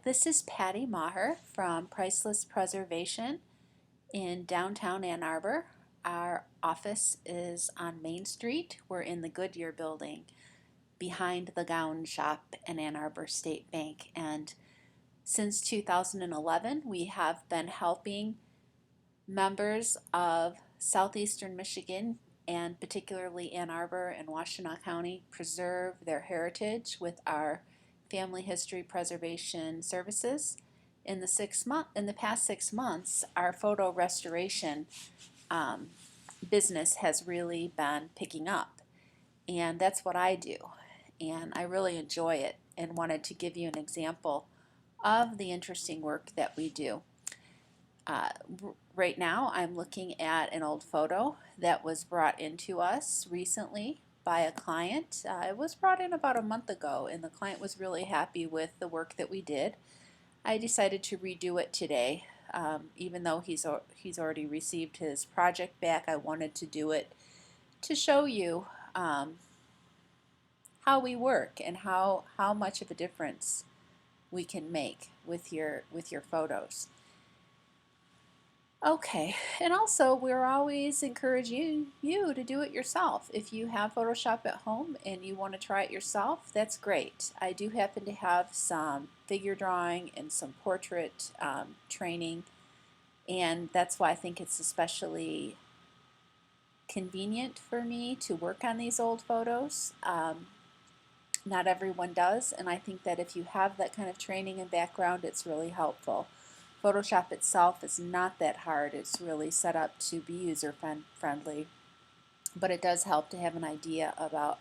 This is Patty Maher from Priceless Preservation in downtown Ann Arbor. Our office is on Main Street. We're in the Goodyear building behind the gown shop and Ann Arbor State Bank. And since 2011, we have been helping members of southeastern Michigan and particularly Ann Arbor and Washtenaw County preserve their heritage with our family history preservation services. In the past 6 months, our photo restoration um, business has really been picking up, and that's what I do, and I really enjoy it and wanted to give you an example of the interesting work that we do. Uh, right now, I'm looking at an old photo that was brought into us recently by a client. It was brought in about a month ago, and the client was really happy with the work that we did. I decided to redo it today. Even though he's already received his project back, I wanted to do it to show you how we work and how much of a difference we can make with your photos. Okay, and also we're always encouraging you to do it yourself. If you have Photoshop at home and you want to try it yourself, that's great. I do happen to have some figure drawing and some portrait training, and that's why I think it's especially convenient for me to work on these old photos. Not everyone does, and I think that if you have that kind of training and background, it's really helpful. Photoshop itself is not that hard. It's really set up to be user-friendly, but it does help to have an idea about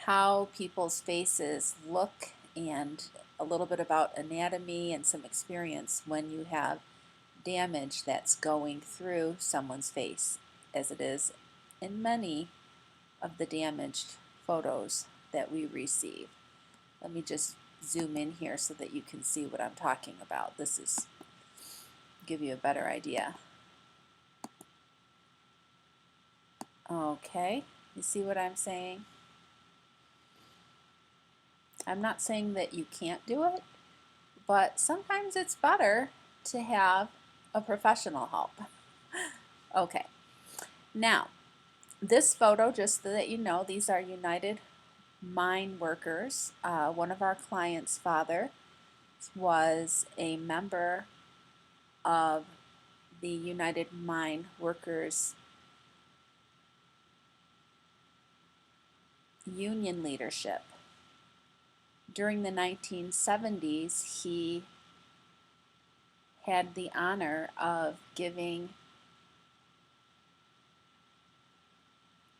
how people's faces look and a little bit about anatomy and some experience when you have damage that's going through someone's face, as it is in many of the damaged photos that we receive. Let me just zoom in here so that you can see what I'm talking about. This is give you a better idea. Okay, you see what I'm saying? I'm not saying that you can't do it, but sometimes it's better to have a professional help. Okay, now this photo, just so that you know, these are United Mine workers. One of our clients' father was a member of the United Mine Workers union leadership. During the 1970s, he had the honor of giving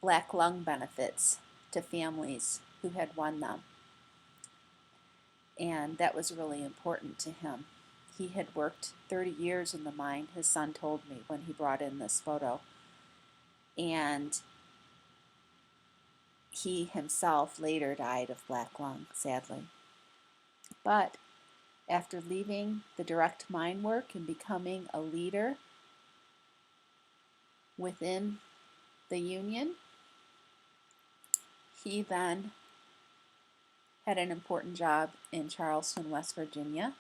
black lung benefits to families who had won them. And that was really important to him. He had worked 30 years in the mine, his son told me when he brought in this photo. And he himself later died of black lung, sadly. But after leaving the direct mine work and becoming a leader within the union, he then had an important job in Charleston, West Virginia,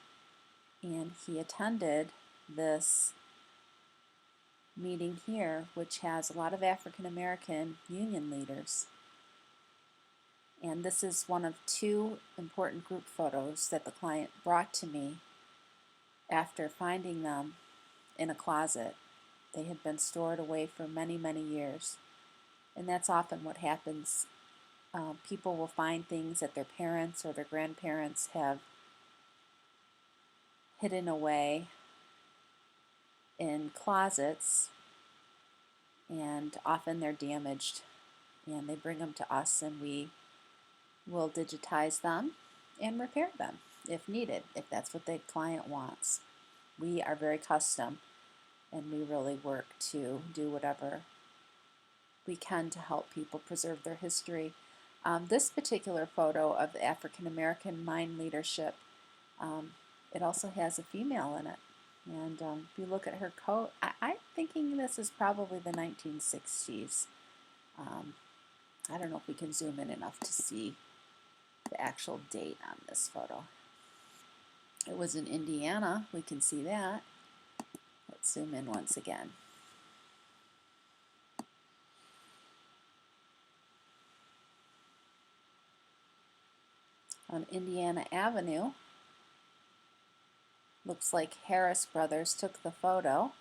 and he attended this meeting here, which has a lot of African American union leaders. And this is one of two important group photos that the client brought to me after finding them in a closet. They had been stored away for many, many years. And that's often what happens. People will find things that their parents or their grandparents have hidden away in closets, and often they're damaged, and they bring them to us, and we will digitize them and repair them if needed, if that's what the client wants. We are very custom, and we really work to do whatever we can to help people preserve their history. This particular photo of the African American mine leadership, it also has a female in it. And if you look at her coat, I'm thinking this is probably the 1960s. I don't know if we can zoom in enough to see the actual date on this photo. It was in Indiana, we can see that. Let's zoom in once again. On Indiana Avenue, looks like Harris Brothers took the photo.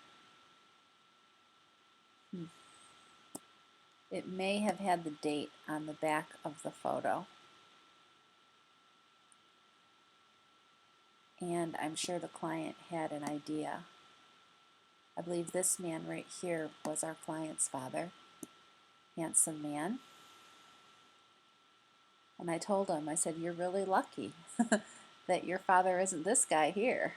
It may have had the date on the back of the photo. And I'm sure the client had an idea. I believe this man right here was our client's father. Handsome man. And I told him, I said, you're really lucky that your father isn't this guy here.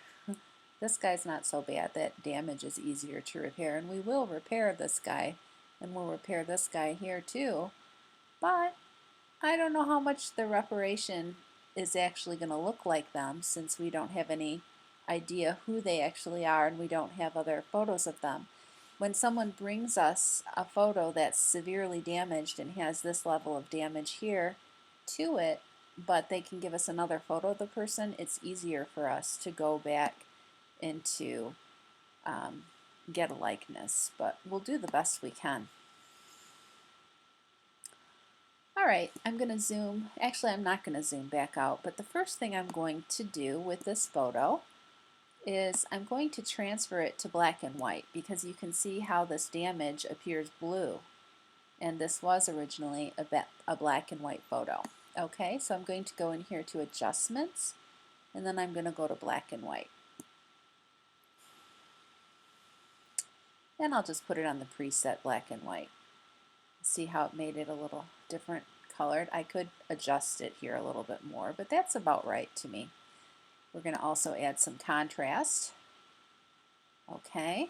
This guy's not so bad. That damage is easier to repair. And we will repair this guy. And we'll repair this guy here too. But I don't know how much the reparation is actually going to look like them, since we don't have any idea who they actually are and we don't have other photos of them. When someone brings us a photo that's severely damaged and has this level of damage here to it, but they can give us another photo of the person, it's easier for us to go back and to get a likeness. But we'll do the best we can. Alright, I'm going to zoom, actually I'm not going to zoom back out, but the first thing I'm going to do with this photo is I'm going to transfer it to black and white, because you can see how this damage appears blue, and this was originally a black and white photo. Okay, so I'm going to go in here to adjustments, and then I'm going to go to black and white. And I'll just put it on the preset black and white. See how it made it a little different colored. I could adjust it here a little bit more, but that's about right to me. We're going to also add some contrast. Okay.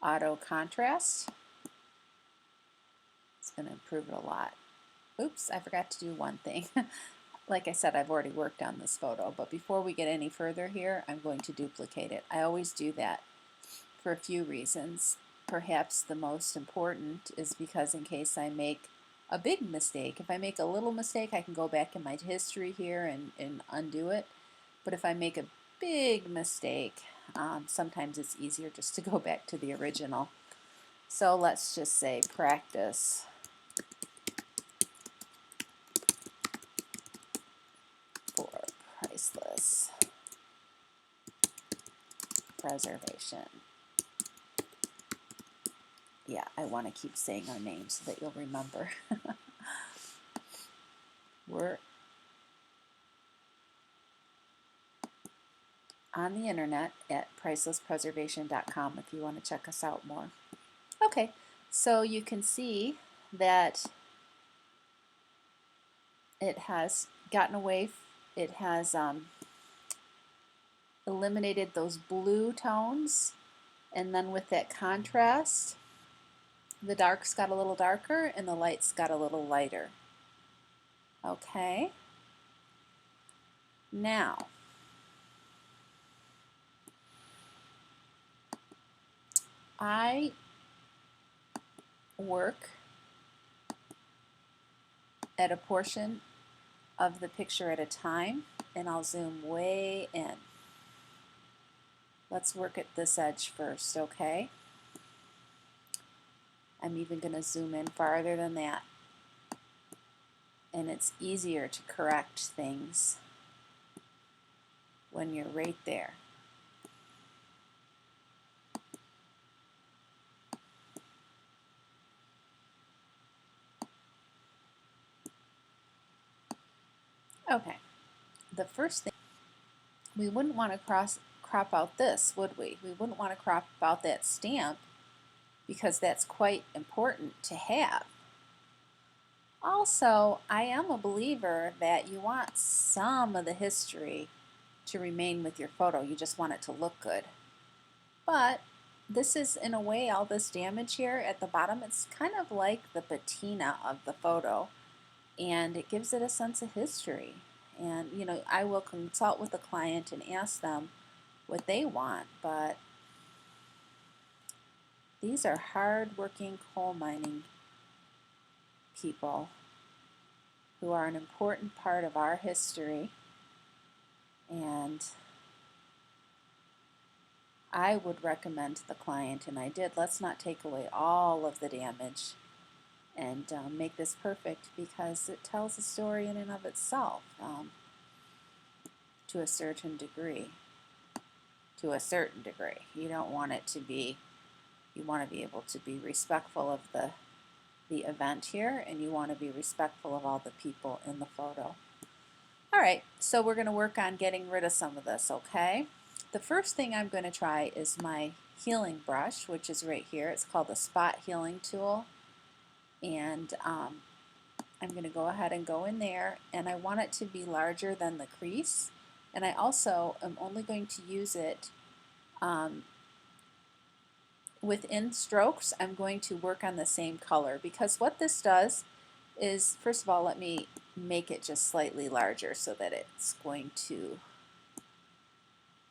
Auto contrast. It's going to improve it a lot. Oops, I forgot to do one thing. Like I said, I've already worked on this photo, but before we get any further here, I'm going to duplicate it. I always do that for a few reasons. Perhaps the most important is because in case I make a big mistake, if I make a little mistake, I can go back in my history here and undo it. But if I make a big mistake, sometimes it's easier just to go back to the original. So let's just say practice for priceless preservation. Yeah, I want to keep saying our names so that you'll remember. We're on the internet at pricelesspreservation.com if you want to check us out more. Okay, so you can see that it has gotten away, it has eliminated those blue tones, and then with that contrast, the darks got a little darker and the lights got a little lighter. Okay, now I work at a portion of the picture at a time, and I'll zoom way in. Let's work at this edge first, okay? I'm even going to zoom in farther than that. And it's easier to correct things when you're right there. Okay, the first thing, we wouldn't want to crop out this, would we? We wouldn't want to crop out that stamp, because that's quite important to have. Also, I am a believer that you want some of the history to remain with your photo. You just want it to look good. But this is, in a way, all this damage here at the bottom, it's kind of like the patina of the photo, and it gives it a sense of history. And, you know, I will consult with the client and ask them what they want, but these are hard-working coal mining people who are an important part of our history, I would recommend to the client, and I did, let's not take away all of the damage and make this perfect, because it tells a story in and of itself to a certain degree. To a certain degree. You don't want it to be, you want to be able to be respectful of the event here, and you want to be respectful of all the people in the photo. All right, so we're going to work on getting rid of some of this, okay? The first thing I'm going to try is my healing brush, which is right here. It's called the Spot Healing Tool. And I'm going to go ahead and go in there, and I want it to be larger than the crease. And I also am only going to use it within strokes. I'm going to work on the same color, because what this does is, first of all, let me make it just slightly larger so that it's going to,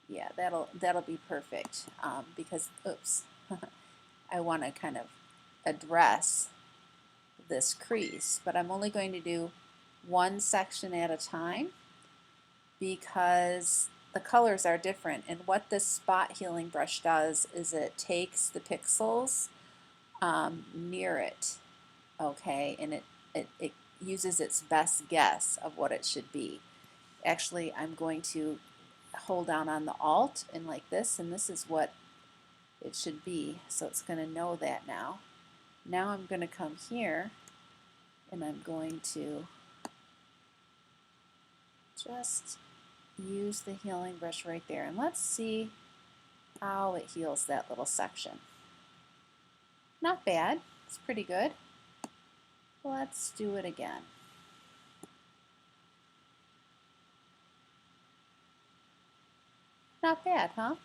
yeah, that'll be perfect, because, oops, I want to kind of address this crease, but I'm only going to do one section at a time because the colors are different. And what this spot healing brush does is it takes the pixels near it, okay, and it uses its best guess of what it should be. Actually, I'm going to hold down on the Alt and like this, and this is what it should be, so it's going to know that now. Now I'm going to come here and I'm going to just use the healing brush right there, and let's see how it heals that little section. Not bad, it's pretty good. Let's do it again. Not bad, huh?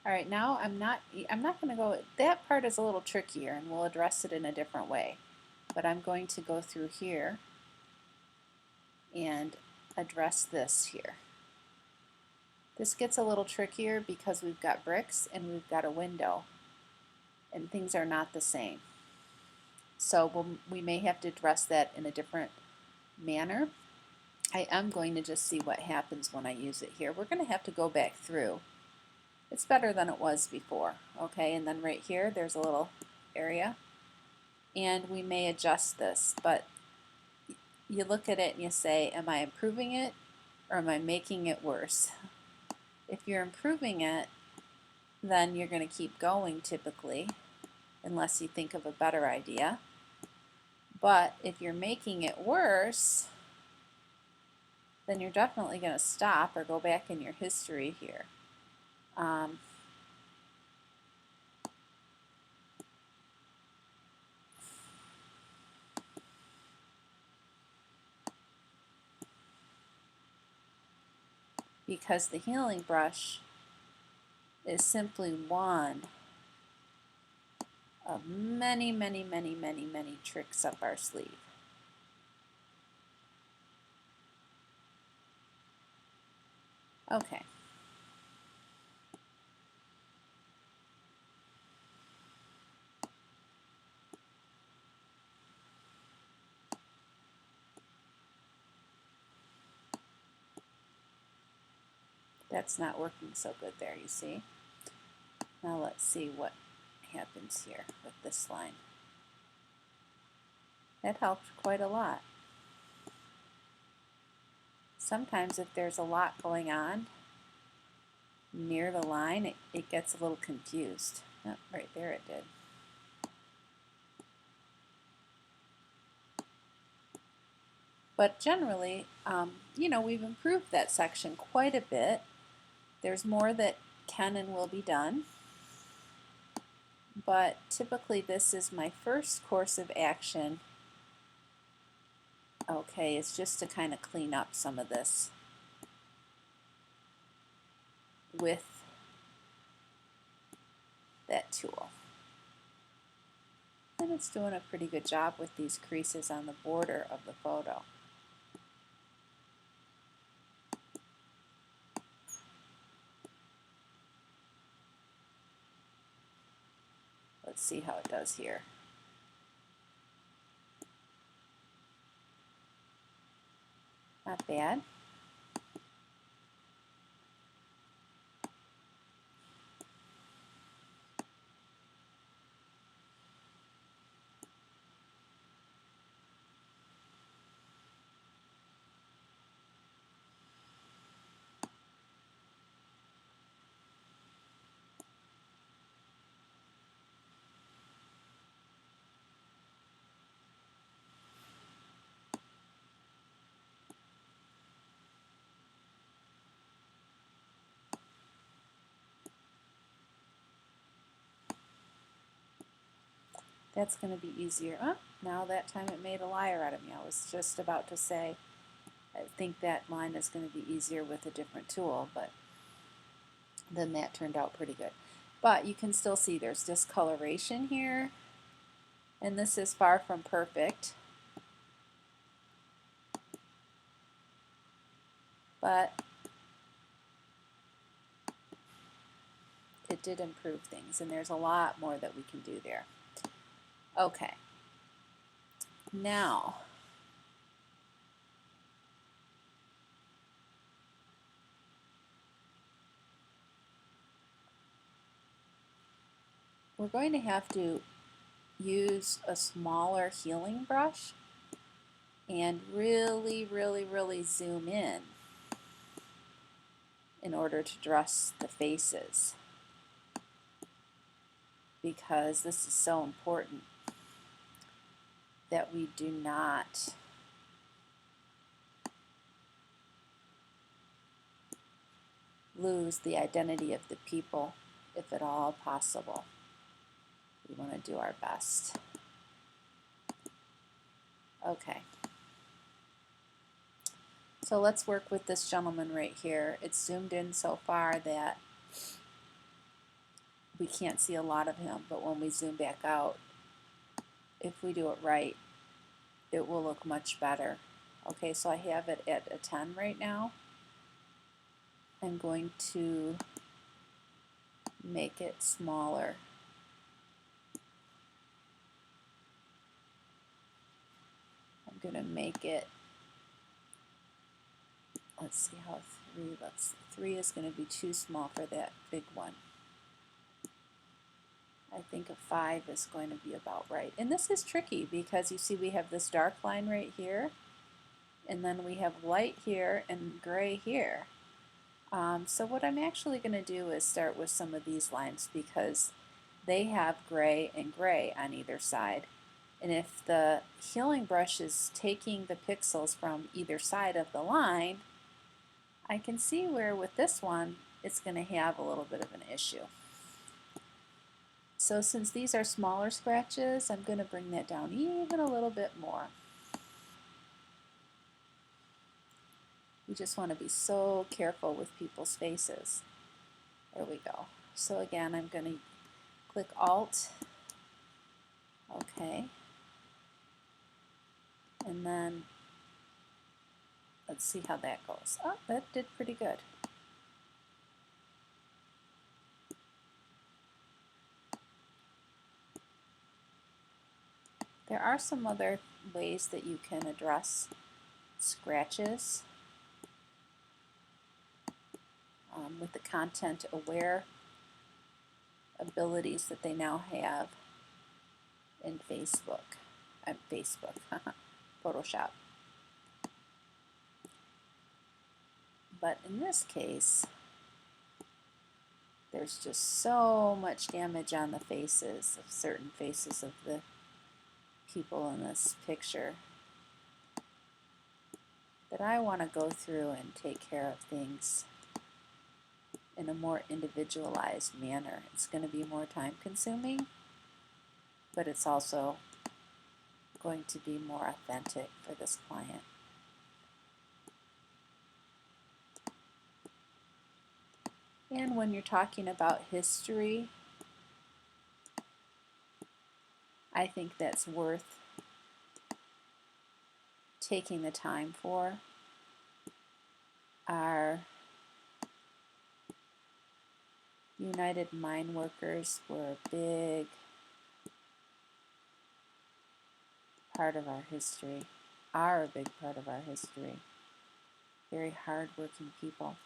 All right, now I'm not going to go, that part is a little trickier and we'll address it in a different way. But I'm going to go through here and address this here. This gets a little trickier because we've got bricks and we've got a window, and things are not the same. So we may have to address that in a different manner. I am going to just see what happens when I use it here. We're going to have to go back through. It's better than it was before, okay? And then right here, there's a little area, and we may adjust this, but you look at it and you say, am I improving it or am I making it worse? If you're improving it, then you're going to keep going typically, unless you think of a better idea. But if you're making it worse, then you're definitely going to stop or go back in your history here. Because the healing brush is simply one of many, many, many, many, many tricks up our sleeve. Okay. That's not working so good there, you see. Now let's see what happens here with this line. That helped quite a lot. Sometimes if there's a lot going on near the line, it gets a little confused. Oh, right there it did. But generally, you know, we've improved that section quite a bit. There's more that can and will be done. But typically this is my first course of action. Okay, it's just to kind of clean up some of this with that tool. And it's doing a pretty good job with these creases on the border of the photo. Let's see how it does here. Not bad. That's going to be easier. Oh, now that time it made a liar out of me. I was just about to say, I think that line is going to be easier with a different tool, but then that turned out pretty good. But you can still see there's discoloration here, and this is far from perfect. But it did improve things, and there's a lot more that we can do there. Okay. Now, we're going to have to use a smaller healing brush and really zoom in order to dress the faces, because this is so important that we do not lose the identity of the people, if at all possible. We want to do our best. Okay. So let's work with this gentleman right here. It's zoomed in so far that we can't see a lot of him, but when we zoom back out, if we do it right, it will look much better. Okay, so I have it at a 10 right now. I'm going to make it smaller. I'm going to make it, let's see how 3 looks. 3 is going to be too small for that big one. I think a 5 is going to be about right. And this is tricky because you see we have this dark line right here, and then we have light here and gray here. So what I'm actually going to do is start with some of these lines because they have gray and gray on either side. And if the healing brush is taking the pixels from either side of the line, I can see where with this one it's going to have a little bit of an issue. So since these are smaller scratches, I'm going to bring that down even a little bit more. You just want to be so careful with people's faces. There we go. So again, I'm going to click Alt. Okay. And then let's see how that goes. Oh, that did pretty good. There are some other ways that you can address scratches with the content aware abilities that they now have in Photoshop. But in this case, there's just so much damage on the faces of certain faces of the people in this picture that I want to go through and take care of things in a more individualized manner. It's going to be more time consuming, but it's also going to be more authentic for this client. And when you're talking about history, I think that's worth taking the time for. Our United Mine Workers were a big part of our history, are a big part of our history. Very hard-working people.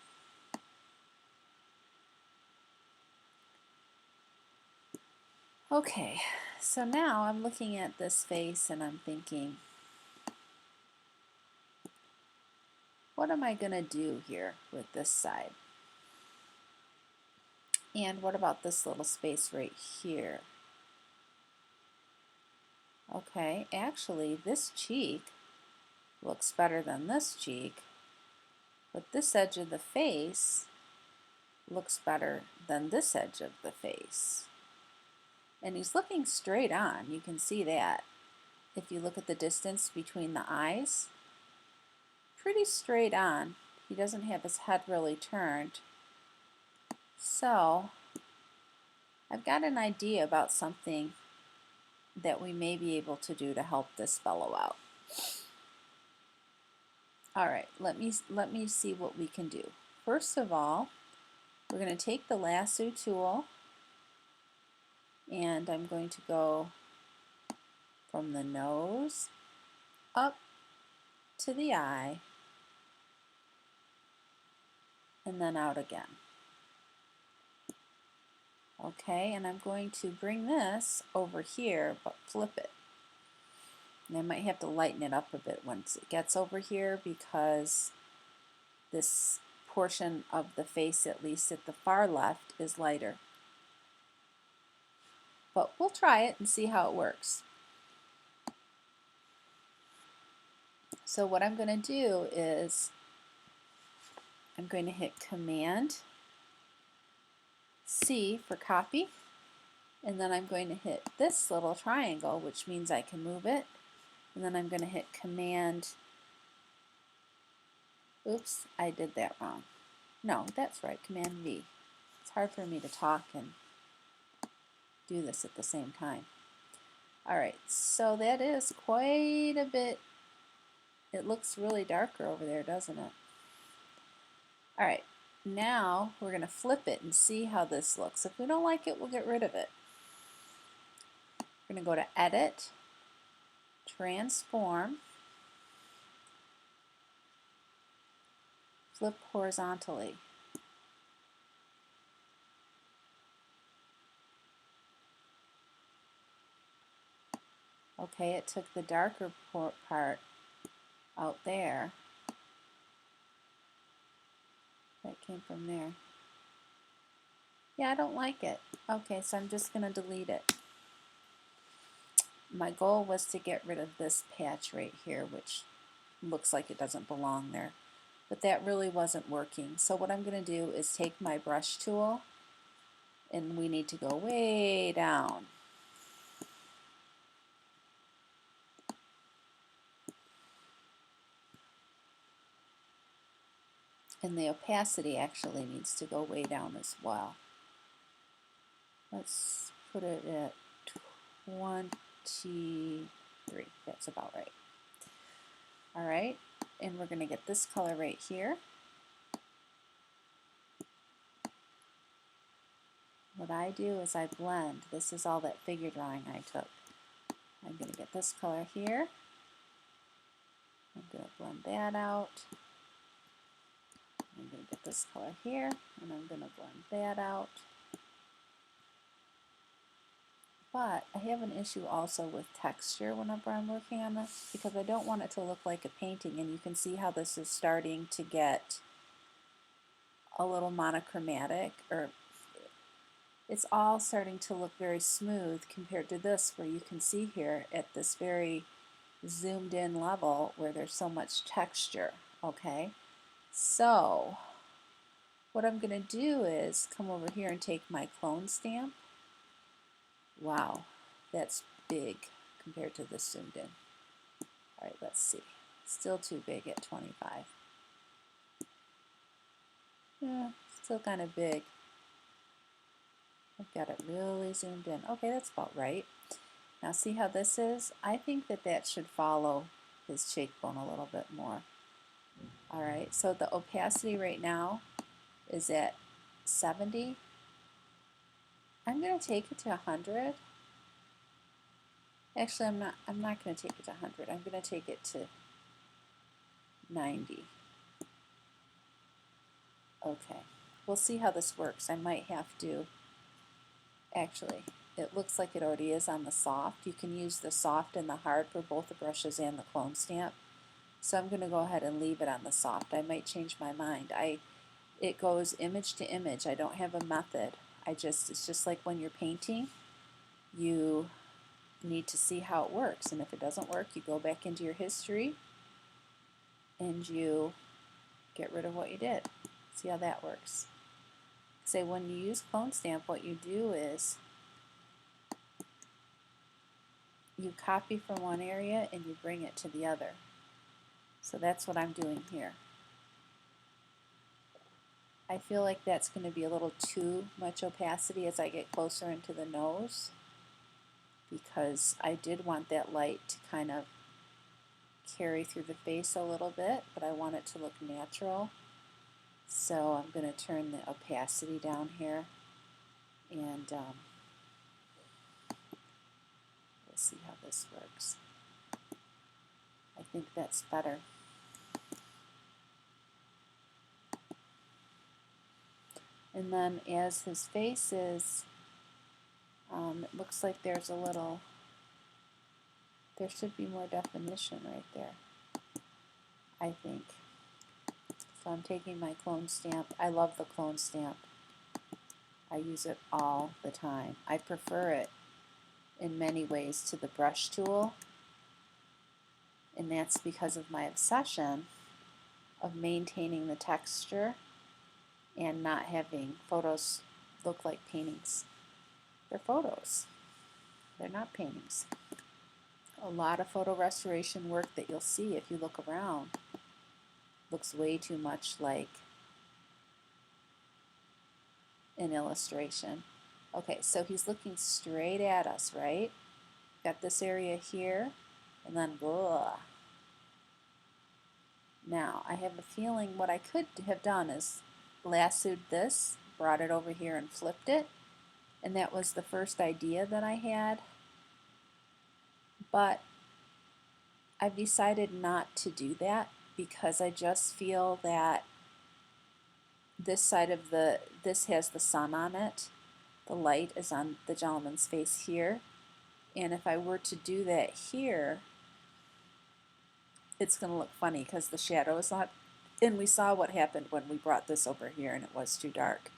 Okay, so now I'm looking at this face and I'm thinking, what am I going to do here with this side? And what about this little space right here? Okay, actually this cheek looks better than this cheek, but this edge of the face looks better than this edge of the face. And he's looking straight on. You can see that. If you look at the distance between the eyes, pretty straight on. He doesn't have his head really turned. So I've got an idea about something that we may be able to do to help this fellow out. All right, let me see what we can do. First of all, we're going to take the lasso tool and I'm going to go from the nose up to the eye and then out again. Okay, and I'm going to bring this over here, but flip it. And I might have to lighten it up a bit once it gets over here because this portion of the face, at least at the far left, is lighter. But we'll try it and see how it works. So what I'm going to do is I'm going to hit Command C for copy, and then I'm going to hit this little triangle, which means I can move it, and then I'm going to hit Command, oops, I did that wrong. No, that's right, Command V. It's hard for me to talk and do this at the same time. Alright, so that is quite a bit. It looks really darker over there, doesn't it? Alright, now we're going to flip it and see how this looks. If we don't like it, we'll get rid of it. We're going to go to Edit, Transform, Flip horizontally. Okay, it took the darker part out there. That came from there. Yeah, I don't like it. Okay, so I'm just going to delete it. My goal was to get rid of this patch right here, which looks like it doesn't belong there. But that really wasn't working. So what I'm going to do is take my brush tool, and we need to go way down. And the opacity actually needs to go way down as well. Let's put it at 23. That's about right. Alright, and we're going to get this color right here. What I do is I blend. This is all that figure drawing I took. I'm going to get this color here. I'm going to blend that out. I'm going to get this color here, and I'm going to blend that out. But I have an issue also with texture whenever I'm working on this because I don't want it to look like a painting, and you can see how this is starting to get a little monochromatic, or it's all starting to look very smooth compared to this, where you can see here at this very zoomed in level where there's so much texture. Okay, so what I'm going to do is come over here and take my clone stamp. Wow, that's big compared to this zoomed in. Alright, let's see. Still too big at 25. Yeah, still kind of big. I've got it really zoomed in. Okay, that's about right. Now see how this is? I think that that should follow his cheekbone a little bit more. Alright, so the opacity right now is at 70. I'm going to take it to 100. Actually, I'm not going to take it to 100. I'm going to take it to 90. Okay, we'll see how this works. I might have to, actually, it looks like it already is on the soft. You can use the soft and the hard for both the brushes and the clone stamp. So I'm going to go ahead and leave it on the soft. I might change my mind. It goes image to image. I don't have a method. It's just like when you're painting, you need to see how it works. And if it doesn't work, you go back into your history and you get rid of what you did. See how that works. Say when you use clone stamp, what you do is you copy from one area and you bring it to the other. So that's what I'm doing here. I feel like that's going to be a little too much opacity as I get closer into the nose, because I did want that light to kind of carry through the face a little bit, but I want it to look natural. So I'm going to turn the opacity down here, and we'll see how this works. I think that's better. And then as his face is, it looks like there's a little, there should be more definition right there, I think. So I'm taking my clone stamp. I love the clone stamp. I use it all the time. I prefer it in many ways to the brush tool, and that's because of my obsession of maintaining the texture and not having photos look like paintings. They're photos. They're not paintings. A lot of photo restoration work that you'll see if you look around looks way too much like an illustration. Okay, so he's looking straight at us, right? Got this area here, and then blah. Now, I have a feeling what I could have done is lassoed this, brought it over here and flipped it, and that was the first idea that I had. But I've decided not to do that because I just feel that this side of this has the sun on it. The light is on the gentleman's face here. And if I were to do that here, it's going to look funny because the shadow is not, and we saw what happened when we brought this over here and it was too dark.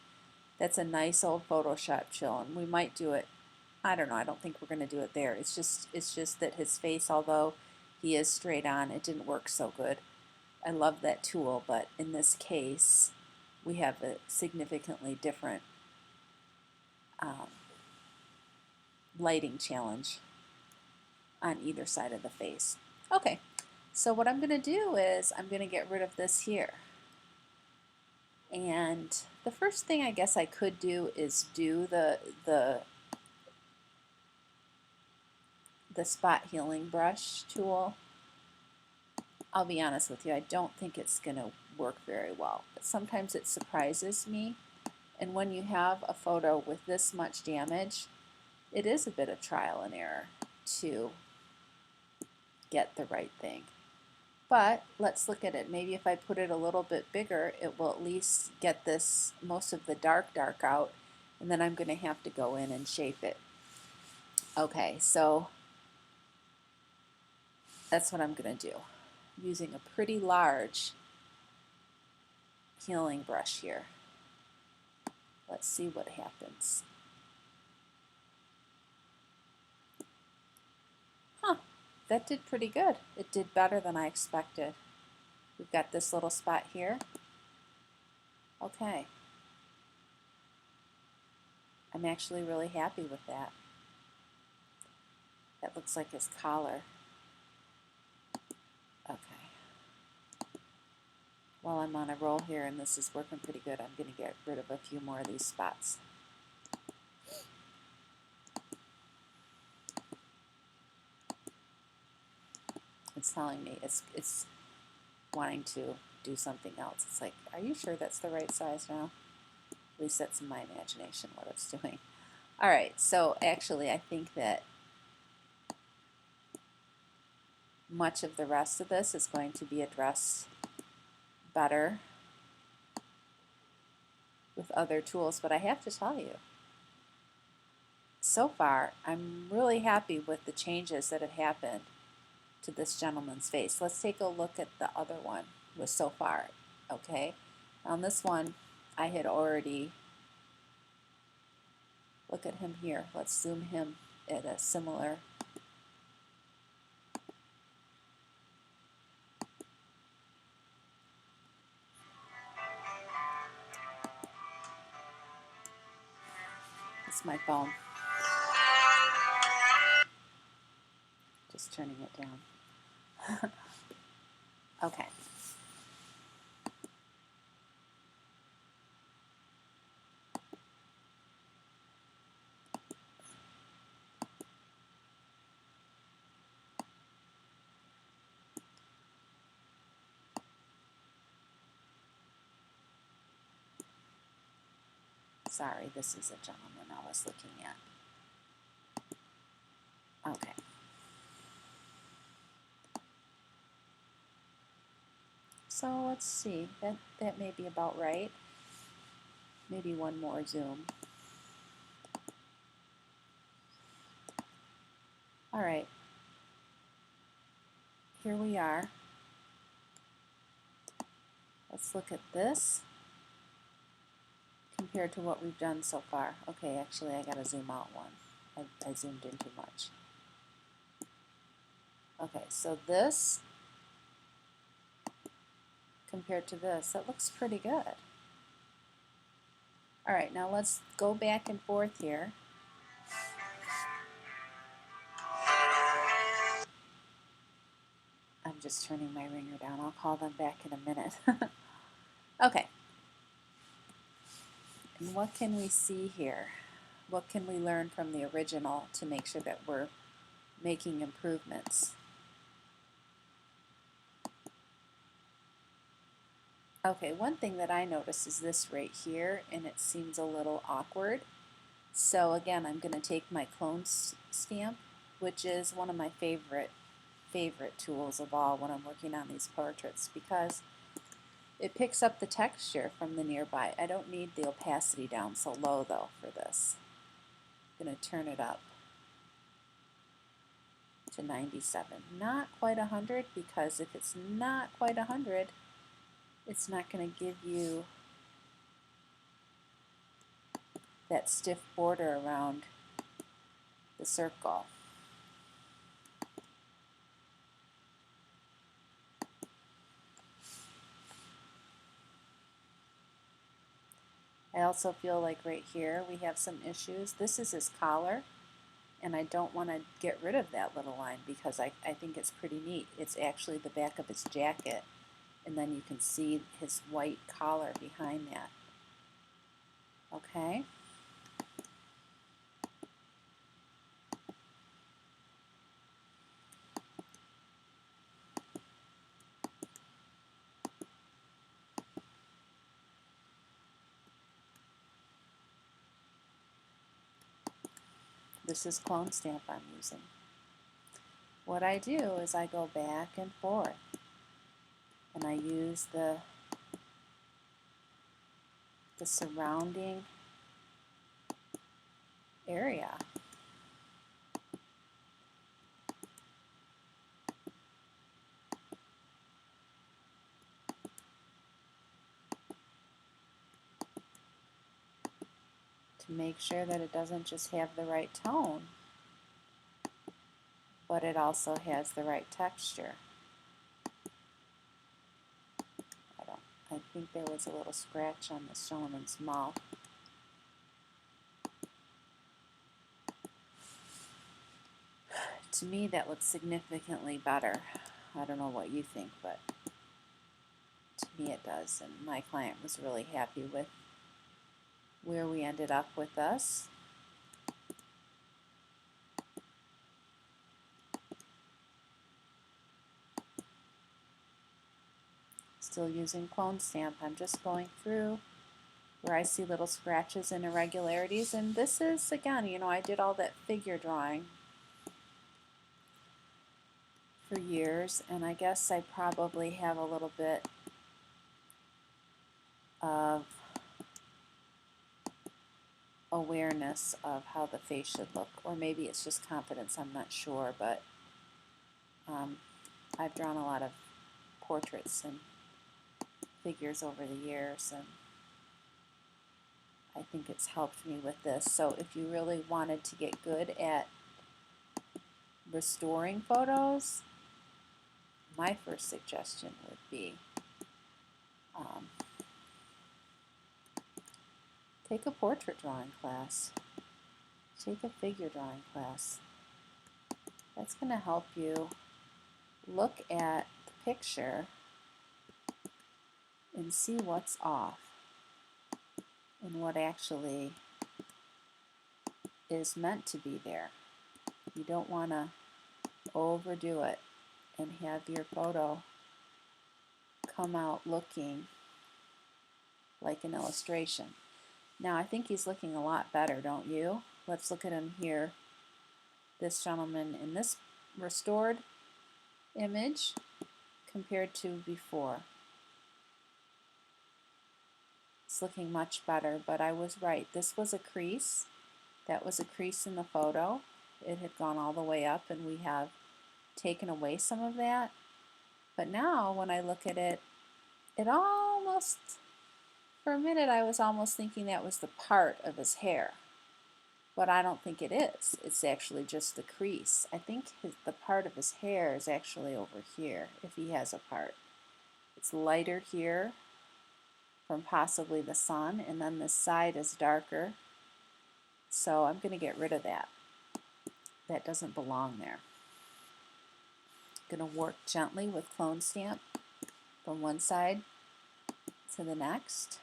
That's a nice old Photoshop chill, and we might do it, I don't know, I don't think we're going to do it there. It's just that his face, although he is straight on, it didn't work so good. I love that tool, but in this case, we have a significantly different lighting challenge on either side of the face. Okay, so what I'm going to do is I'm going to get rid of this here. And the first thing I guess I could do is do the spot healing brush tool. I'll be honest with you, I don't think it's going to work very well, but sometimes it surprises me. And when you have a photo with this much damage, it is a bit of trial and error to get the right thing. But let's look at it. Maybe if I put it a little bit bigger, it will at least get this most of the dark out, and then I'm going to have to go in and shape it. Okay, so that's what I'm going to do. I'm using a pretty large healing brush here. Let's see what happens. Huh, that did pretty good. It did better than I expected. We've got this little spot here. Okay. I'm actually really happy with that. That looks like his collar. Okay. While I'm on a roll here and this is working pretty good, I'm going to get rid of a few more of these spots. It's telling me it's wanting to do something else. It's like, are you sure that's the right size now? At least that's in my imagination what it's doing. All right, so actually I think that much of the rest of this is going to be addressed better with other tools, but I have to tell you, so far I'm really happy with the changes that have happened to this gentleman's face. Let's take a look at the other one with so far. Okay, on this one I had already, look at him here. Let's zoom him at a similar, it's my phone. just turning it down. Okay. Sorry, this is a gentleman I was looking at. Okay. So let's see, that may be about right. Maybe one more zoom. All right, here we are. Let's look at this compared to what we've done so far. Okay, actually I gotta zoom out one. I zoomed in too much. Okay, so this compared to this, that looks pretty good. All right, now let's go back and forth here. I'm just turning my ringer down. I'll call them back in a minute. Okay. And what can we see here? What can we learn from the original to make sure that we're making improvements? Okay, one thing that I notice is this right here, and it seems a little awkward. So again, I'm going to take my clone stamp, which is one of my favorite tools of all when I'm working on these portraits, because it picks up the texture from the nearby. I don't need the opacity down so low though for this. I'm going to turn it up to 97. Not quite 100, because if it's not quite 100, it's not going to give you that stiff border around the circle. I also feel like right here we have some issues. This is his collar, and I don't want to get rid of that little line because I think it's pretty neat. It's actually the back of his jacket, and then you can see his white collar behind that. Okay. This is clone stamp I'm using. What I do is I go back and forth, and I use the surrounding area. To make sure that it doesn't just have the right tone, but it also has the right texture. I think there was a little scratch on this gentleman's mouth. To me, that looks significantly better. I don't know what you think, but to me it does. And my client was really happy with where we ended up with this. Still using clone stamp. I'm just going through where I see little scratches and irregularities. And this is, again, you know, I did all that figure drawing for years, and I guess I probably have a little bit of awareness of how the face should look, or maybe it's just confidence, I'm not sure, but I've drawn a lot of portraits and figures over the years, and I think it's helped me with this. So if you really wanted to get good at restoring photos, my first suggestion would be take a portrait drawing class, take a figure drawing class. That's going to help you look at the picture and see what's off and what actually is meant to be there. You don't want to overdo it and have your photo come out looking like an illustration. Now I think he's looking a lot better, don't you? Let's look at him here. This gentleman in this restored image compared to before. It's looking much better, but I was right. This was a crease. That was a crease in the photo. It had gone all the way up, and we have taken away some of that. But now when I look at it, it almost, for a minute I was almost thinking that was the part of his hair. But I don't think it is. It's actually just the crease. I think the part of his hair is actually over here, if he has a part. It's lighter here from possibly the sun, and then this side is darker. So I'm going to get rid of that. That doesn't belong there. I'm going to work gently with clone stamp from one side to the next.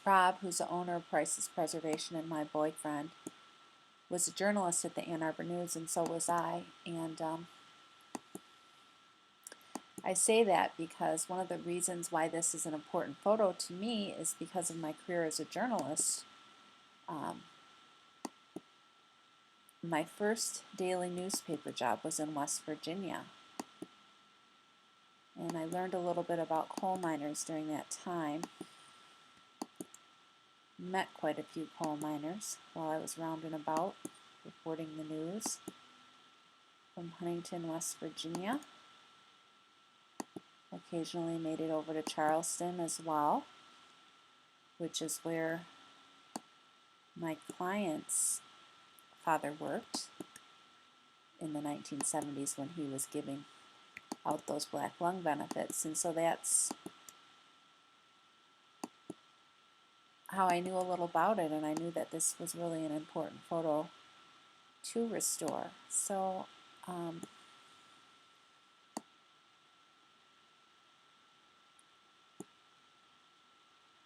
Rob, who's the owner of Priceless Preservation and my boyfriend, was a journalist at the Ann Arbor News, and so was I. And I say that because one of the reasons why this is an important photo to me is because of my career as a journalist. My first daily newspaper job was in West Virginia. And I learned a little bit about coal miners during that time. Met quite a few coal miners while I was round and about reporting the news from Huntington, West Virginia. Occasionally made it over to Charleston as well, which is where my client's father worked in the 1970s when he was giving out those black lung benefits. And so that's how I knew a little about it, and I knew that this was really an important photo to restore. So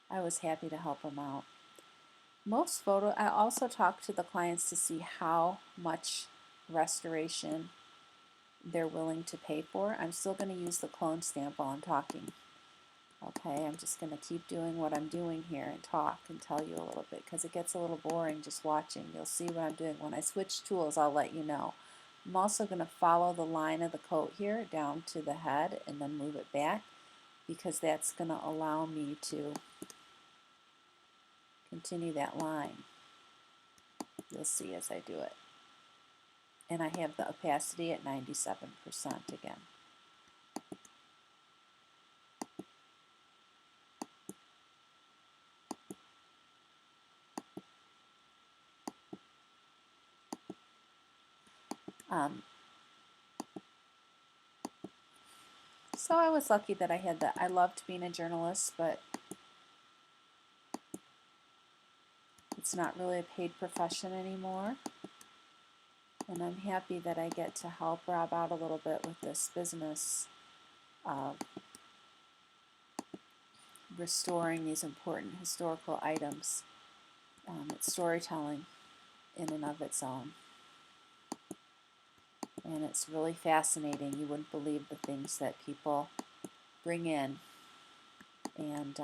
I was happy to help him out. I also talk to the clients to see how much restoration they're willing to pay for. I'm still going to use the clone stamp while I'm talking. Okay, I'm just going to keep doing what I'm doing here and talk and tell you a little bit, because it gets a little boring just watching. You'll see what I'm doing. When I switch tools, I'll let you know. I'm also going to follow the line of the coat here down to the head and then move it back, because that's going to allow me to continue that line. You'll see as I do it. And I have the opacity at 97% again. So I was lucky that I had that. I loved being a journalist, but it's not really a paid profession anymore. And I'm happy that I get to help Rob out a little bit with this business of restoring these important historical items. It's storytelling in and of its own. And it's really fascinating. You wouldn't believe the things that people bring in and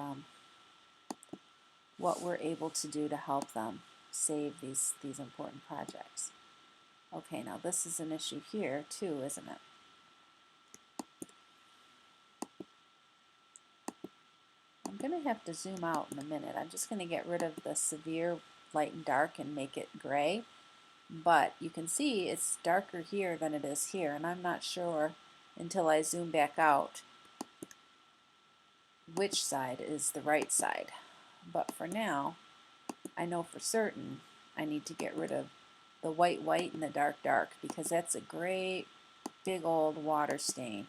what we're able to do to help them save these important projects. Okay, now this is an issue here too, isn't it? I'm going to have to zoom out in a minute. I'm just going to get rid of the severe light and dark and make it gray. But you can see it's darker here than it is here, and I'm not sure until I zoom back out which side is the right side. But for now, I know for certain I need to get rid of the white and the dark because that's a great big old water stain.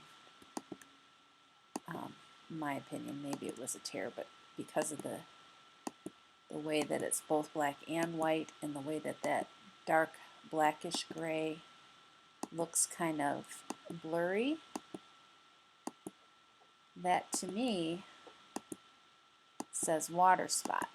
In my opinion, maybe it was a tear, but because of the way that it's both black and white and the way that that dark blackish gray looks kind of blurry, that to me says water spot.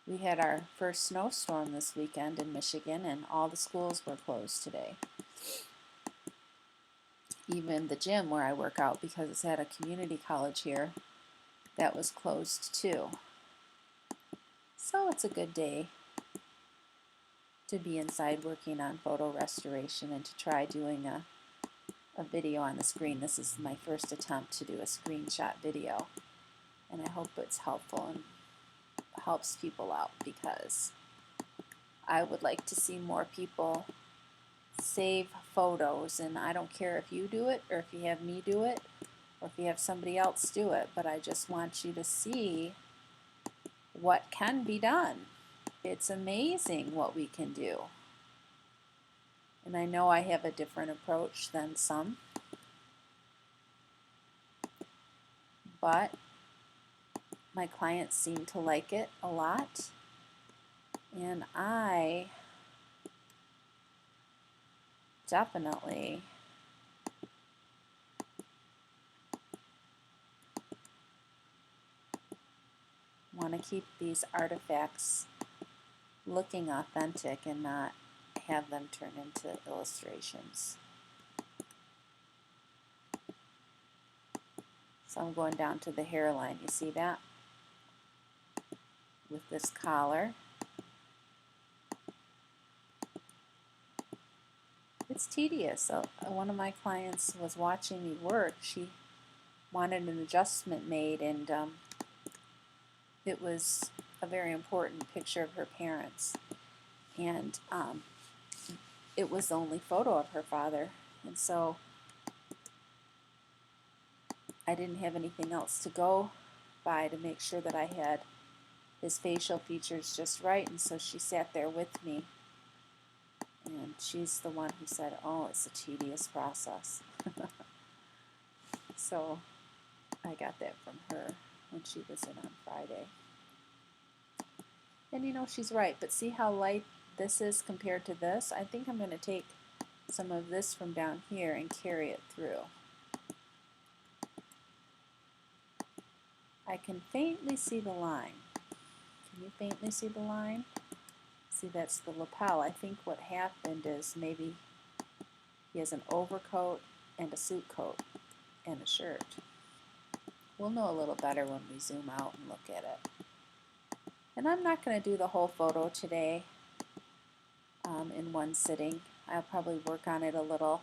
We had our first snowstorm this weekend in Michigan, and all the schools were closed today. Even the gym where I work out, because it's at a community college here, that was closed too. So it's a good day to be inside working on photo restoration and to try doing a video on the screen. This is my first attempt to do a screenshot video, and I hope it's helpful and helps people out, because I would like to see more people save photos, and I don't care if you do it or if you have me do it or if you have somebody else do it, but I just want you to see what can be done. It's amazing what we can do. And I know I have a different approach than some, but my clients seem to like it a lot, and I definitely want to keep these artifacts looking authentic and not have them turn into illustrations. So I'm going down to the hairline. You see that? With this collar. It's tedious. So one of my clients was watching me work. She wanted an adjustment made, and it was a very important picture of her parents. And it was the only photo of her father. And so I didn't have anything else to go by to make sure that I had his facial features just right. And so she sat there with me. And she's the one who said, oh, it's a tedious process. So I got that from her when she was in on Friday. And you know, she's right, but see how light this is compared to this? I think I'm going to take some of this from down here and carry it through. I can faintly see the line. Can you faintly see the line? See, that's the lapel. I think what happened is maybe he has an overcoat and a suit coat and a shirt. We'll know a little better when we zoom out and look at it. And I'm not going to do the whole photo today in one sitting. I'll probably work on it a little,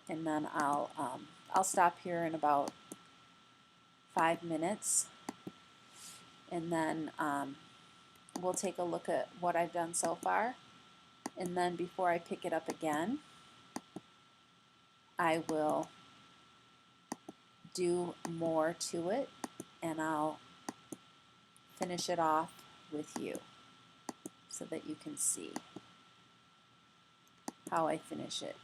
and then I'll stop here in about 5 minutes, and then we'll take a look at what I've done so far. And then before I pick it up again, I will do more to it, and I'll finish it off with you so that you can see how I finish it.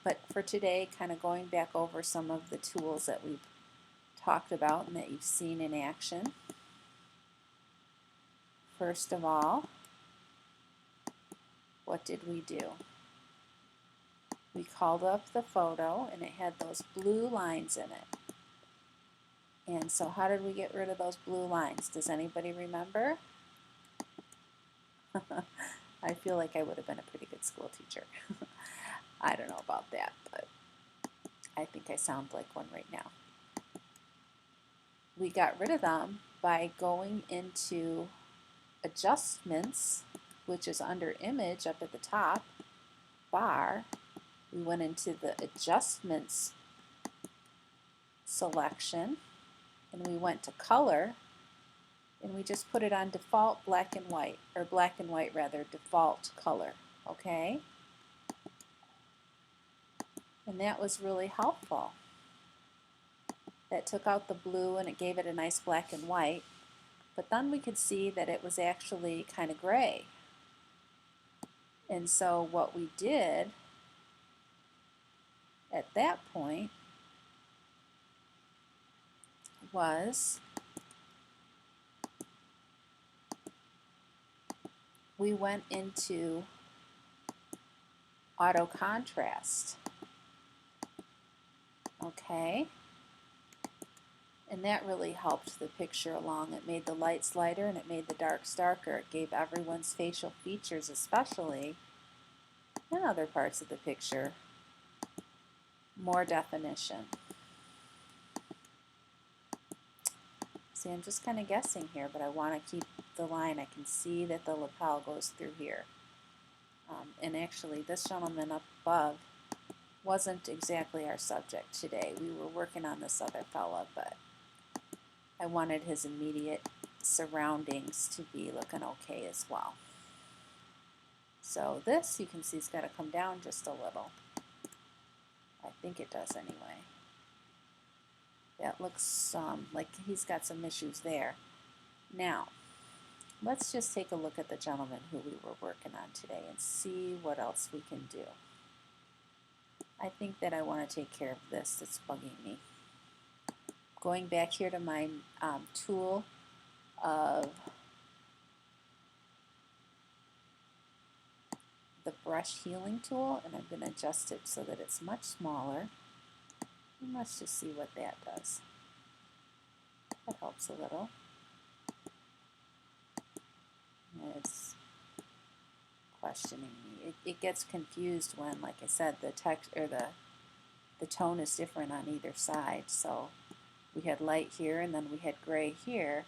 But for today, kind of going back over some of the tools that we've talked about and that you've seen in action. First of all, what did we do? We called up the photo, and it had those blue lines in it. And so how did we get rid of those blue lines? Does anybody remember? I feel like I would have been a pretty good school teacher. I don't know about that, but I think I sound like one right now. We got rid of them by going into adjustments, which is under image up at the top bar. We went into the adjustments selection, and we went to color, and we just put it on default black and white, or black and white rather, default color, okay? And that was really helpful. that took out the blue and it gave it a nice black and white. But then we could see that it was actually kind of gray. And so what we did at that point was we went into auto contrast. Okay, and that really helped the picture along. It made the lights lighter and it made the darks darker. It gave everyone's facial features, especially in other parts of the picture, more definition. See, I'm just kind of guessing here, but I want to keep the line. I can see that the lapel goes through here. And actually, this gentleman up above wasn't exactly our subject today. We were working on this other fella, but I wanted his immediate surroundings to be looking okay as well. So this, you can see, has got to come down just a little. I think it does anyway. That looks like he's got some issues there. Now, let's just take a look at the gentleman who we were working on today and see what else we can do. I think that I want to take care of this that's bugging me. Going back here to my tool of the brush healing tool, and I'm going to adjust it so that it's much smaller. And let's just see what that does. That helps a little. It's questioning me. It gets confused when, like I said, the text or the tone is different on either side. So we had light here and then we had gray here,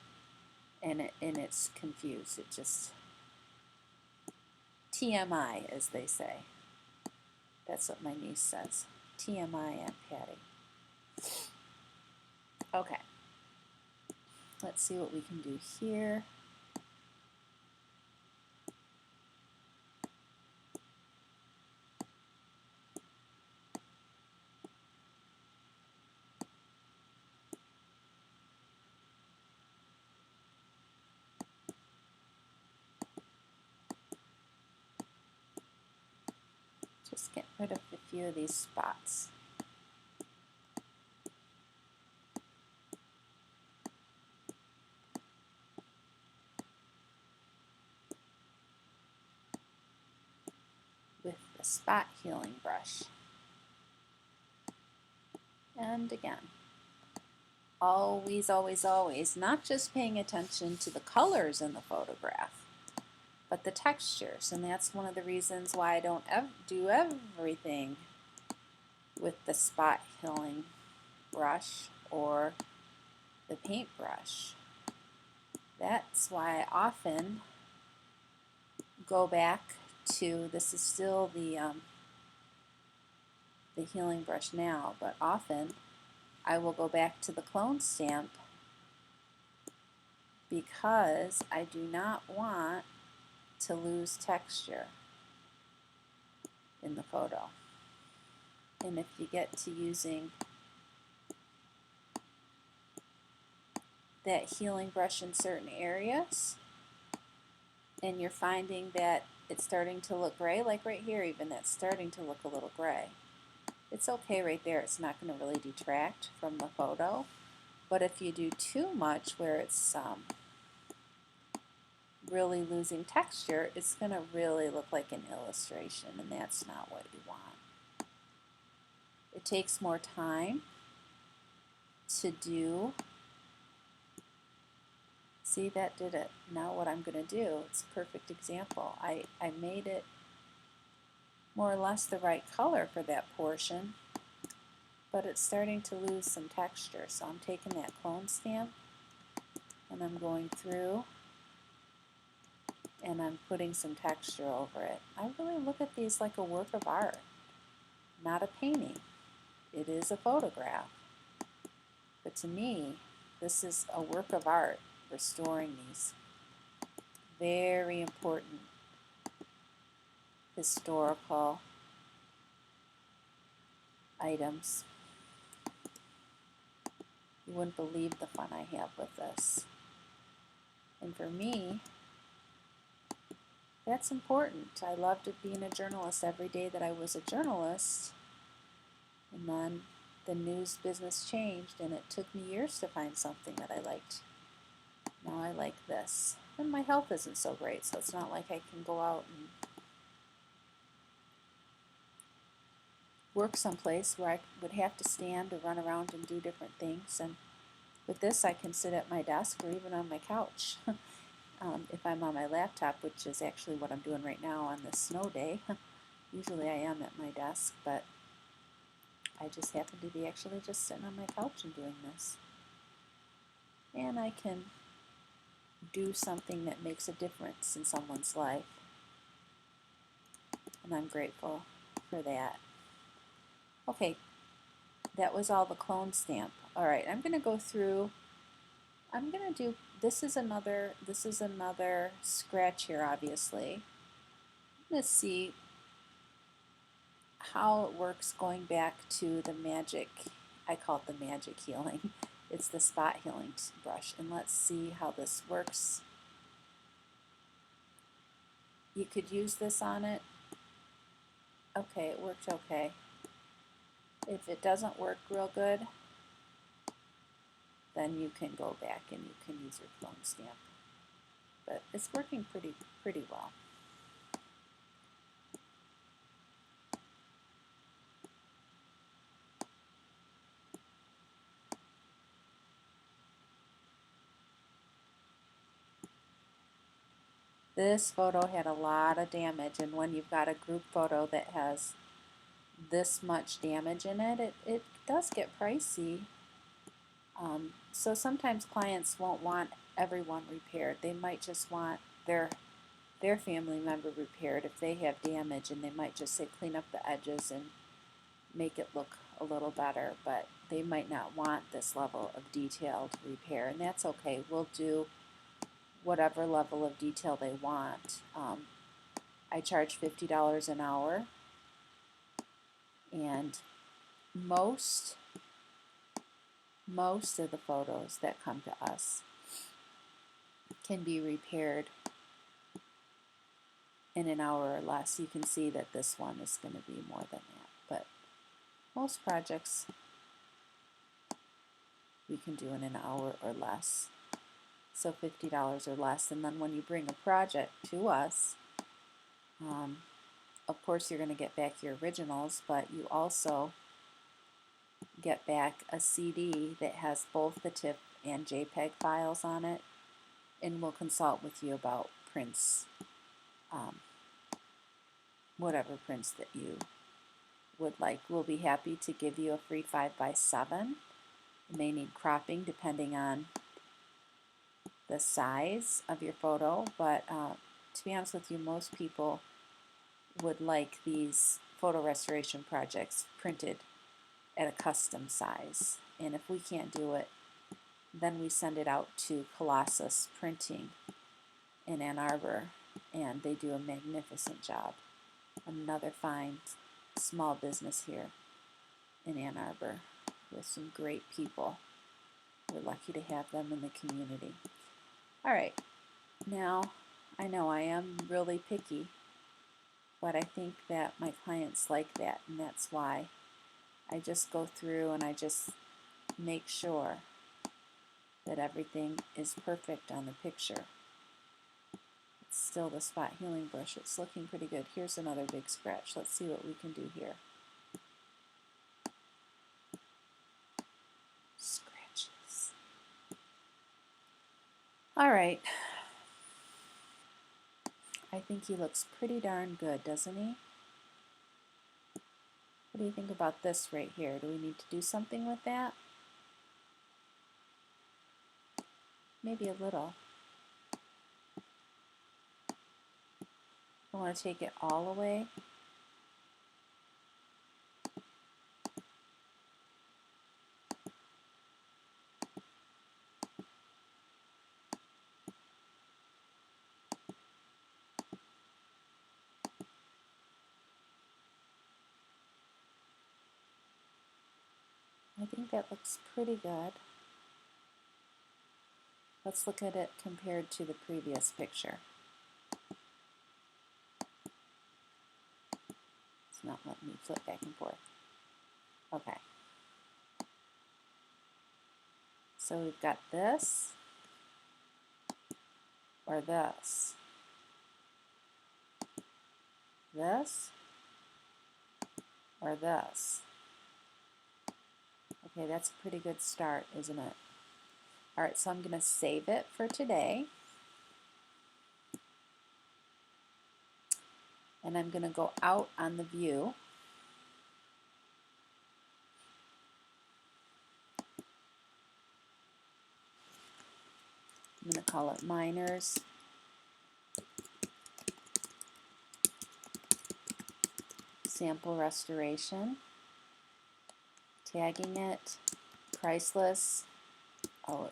and it's confused. It just TMI, as they say. That's what my niece says. TMI, Aunt Patty. Okay. Let's see what we can do here. Just get rid of a few of these spots. With the spot healing brush. And again, always, always, always, not just paying attention to the colors in the photograph, but the textures. And that's one of the reasons why I don't do everything with the spot healing brush or the paintbrush. That's why I often go back to, this is still the healing brush now, but often I will go back to the clone stamp because I do not want to lose texture in the photo. And if you get to using that healing brush in certain areas and you're finding that it's starting to look gray, like right here even, that's starting to look a little gray. It's okay right there. It's not going to really detract from the photo. But if you do too much where it's really losing texture, it's going to really look like an illustration, and that's not what you want. It takes more time to do. See, that did it. Now what I'm going to do, it's a perfect example. I made it more or less the right color for that portion, but it's starting to lose some texture. So I'm taking that clone stamp and I'm going through and I'm putting some texture over it. I really look at these like a work of art, not a painting. It is a photograph. But to me, this is a work of art, restoring these very important historical items. You wouldn't believe the fun I have with this. And for me, that's important. I loved being a journalist every day that I was a journalist. And then the news business changed, and it took me years to find something that I liked. Now I like this. And my health isn't so great, so it's not like I can go out and work someplace where I would have to stand or run around and do different things. And with this, I can sit at my desk or even on my couch. If I'm on my laptop, which is actually what I'm doing right now on this snow day. Usually I am at my desk, but I just happen to be actually just sitting on my couch and doing this. And I can do something that makes a difference in someone's life. And I'm grateful for that. Okay, that was all the clone stamp. All right, I'm going to go through. I'm going to do. This is another scratch here. Obviously, let's see how it works going back to the magic. I call it the magic healing. It's the spot healing brush, and let's see how this works. You could use this on it. Okay, it worked okay. If it doesn't work real good, then you can go back and you can use your clone stamp. But it's working pretty well. This photo had a lot of damage, and when you've got a group photo that has this much damage in it, it does get pricey. So sometimes clients won't want everyone repaired. They might just want their family member repaired if they have damage, and they might just say clean up the edges and make it look a little better, but they might not want this level of detailed repair, and that's okay. We'll do whatever level of detail they want. I charge $50 an hour, and most of the photos that come to us can be repaired in an hour or less. You can see that this one is going to be more than that, but most projects we can do in an hour or less. So $50 or less. And then when you bring a project to us, of course you're going to get back your originals, but you also get back a CD that has both the TIFF and JPEG files on it, and we'll consult with you about prints, whatever prints that you would like. We'll be happy to give you a free 5x7. You may need cropping depending on the size of your photo, but to be honest with you, most people would like these photo restoration projects printed at a custom size. And if we can't do it, then we send it out to Colossus Printing in Ann Arbor, and they do a magnificent job. Another fine small business here in Ann Arbor with some great people. We're lucky to have them in the community. All right, now I know I am really picky, but I think that my clients like that, and that's why I just go through and I just make sure that everything is perfect on the picture. It's still the spot healing brush. It's looking pretty good. Here's another big scratch. Let's see what we can do here. Scratches. All right. I think he looks pretty darn good, doesn't he? What do you think about this right here? Do we need to do something with that? Maybe a little. I want to take it all away. I think that looks pretty good. Let's look at it compared to the previous picture. It's not letting me flip back and forth. Okay. So we've got this or this. This or this. Okay, that's a pretty good start, isn't it? All right, so I'm going to save it for today. And I'm going to go out on the view. I'm going to call it Miners Sample Restoration. Tagging it Priceless. Oh,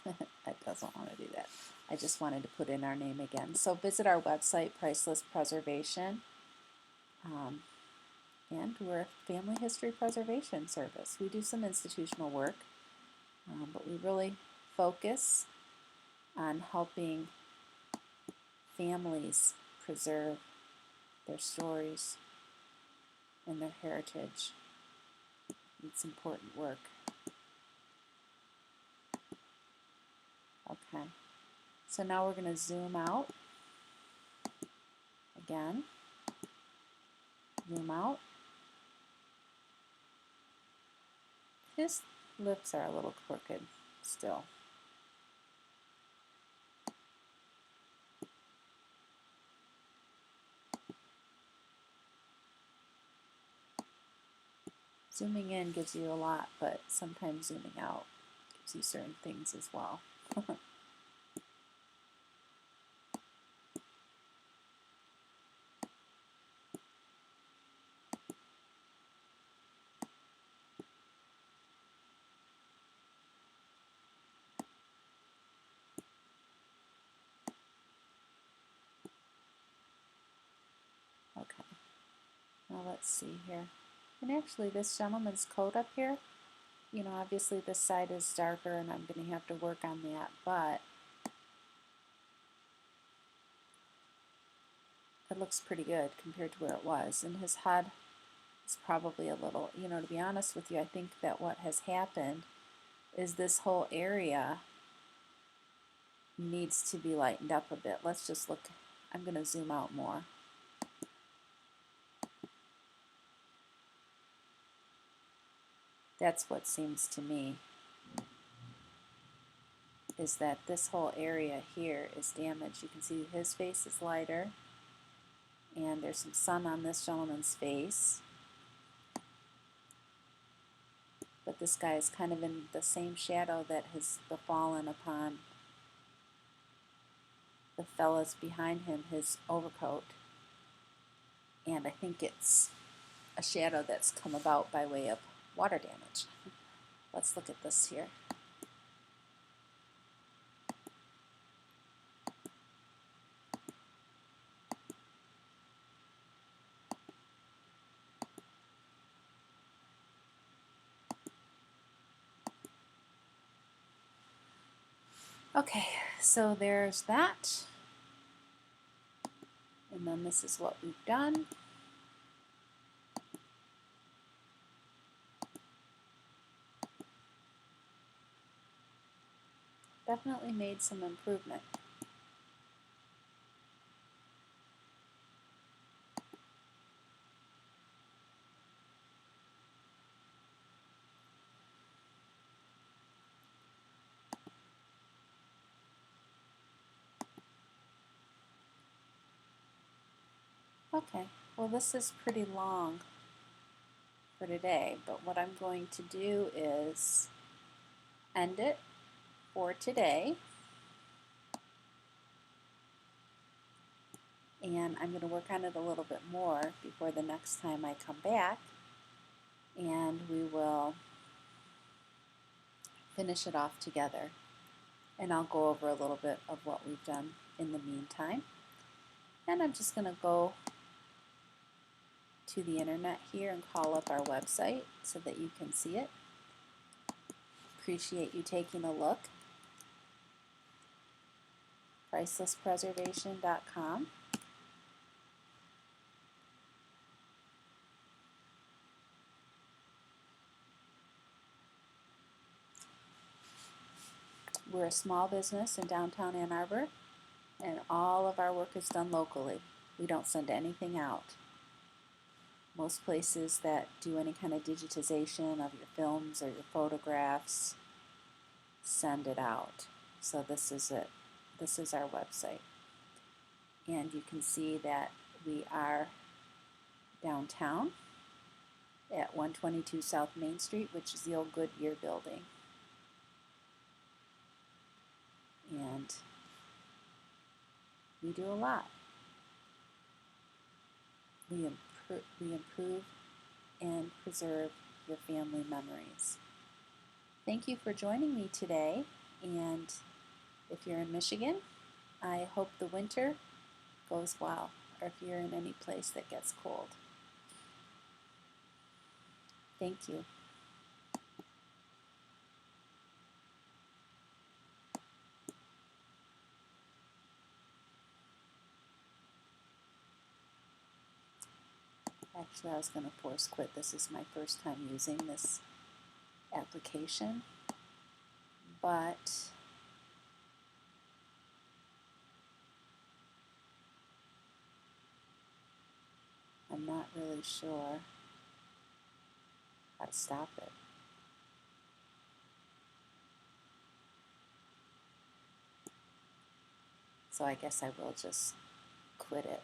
it doesn't want to do that. I just wanted to put in our name again. So visit our website, Priceless Preservation. And we're a family history preservation service. We do some institutional work, but we really focus on helping families preserve their stories and their heritage. It's important work. Okay, so now we're going to zoom out again. Zoom out. His lips are a little crooked still. Zooming in gives you a lot, but sometimes zooming out gives you certain things as well. Okay, now let's see here. And actually this gentleman's coat up here, you know, obviously this side is darker and I'm going to have to work on that, but it looks pretty good compared to where it was. And his head is probably a little, you know, to be honest with you, I think that what has happened is this whole area needs to be lightened up a bit. Let's just look. I'm going to zoom out more. That's what seems to me is that this whole area here is damaged. You can see his face is lighter and there's some sun on this gentleman's face. But this guy is kind of in the same shadow that has befallen upon the fellas behind him, his overcoat. And I think it's a shadow that's come about by way of water damage. Let's look at this here. Okay, so there's that. And then this is what we've done. Definitely made some improvement. Okay, well this is pretty long for today, but what I'm going to do is end it for today. And I'm going to work on it a little bit more before the next time I come back, and we will finish it off together. And I'll go over a little bit of what we've done in the meantime. And I'm just going to go to the internet here and call up our website so that you can see it. Appreciate you taking a look. pricelesspreservation.com. We're a small business in downtown Ann Arbor, and all of our work is done locally. We don't send anything out. Most places that do any kind of digitization of your films or your photographs send it out. So this is it. This is our website. And you can see that we are downtown at 122 South Main Street, which is the old Goodyear building. And we do a lot. We improve and preserve your family memories. Thank you for joining me today, and if you're in Michigan, I hope the winter goes well, or if you're in any place that gets cold. Thank you. Actually, I was going to force quit. This is my first time using this application, but I'm not really sure how to stop it. So I guess I will just quit it.